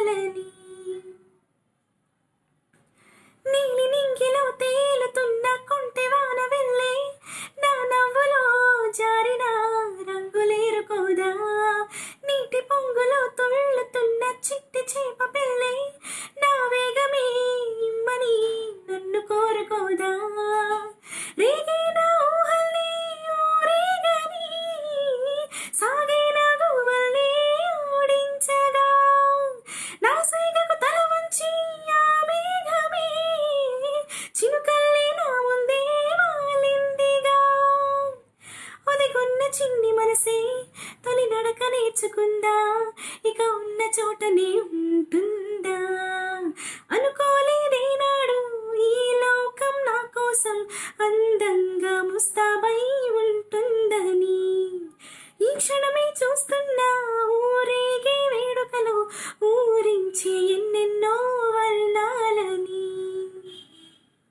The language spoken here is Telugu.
కావాలని నీలి నింగిలో తేలుతున్న కొంటె వాన వెళ్ళే నా నవ్వులో జారిన రంగులేరుకోదా నీటి పొంగులో తుళ్ళుతున్న చిట్టి చేప పిల్లే నా వేగమే ఇమ్మని నన్ను కోరుకోదా రేగిన ఊహల్ని ఊరేగని సాగిన గువ్వల్ని ఓడించగా నా సైగకు తల వంచి ఆ మేఘమే చినుకల్ని నా ముందే వాలిందిగా ఒదిగొన్న చిన్ని మనసే తొలి నడక నేర్చుకుందా ఇక ఉన్న చోటనే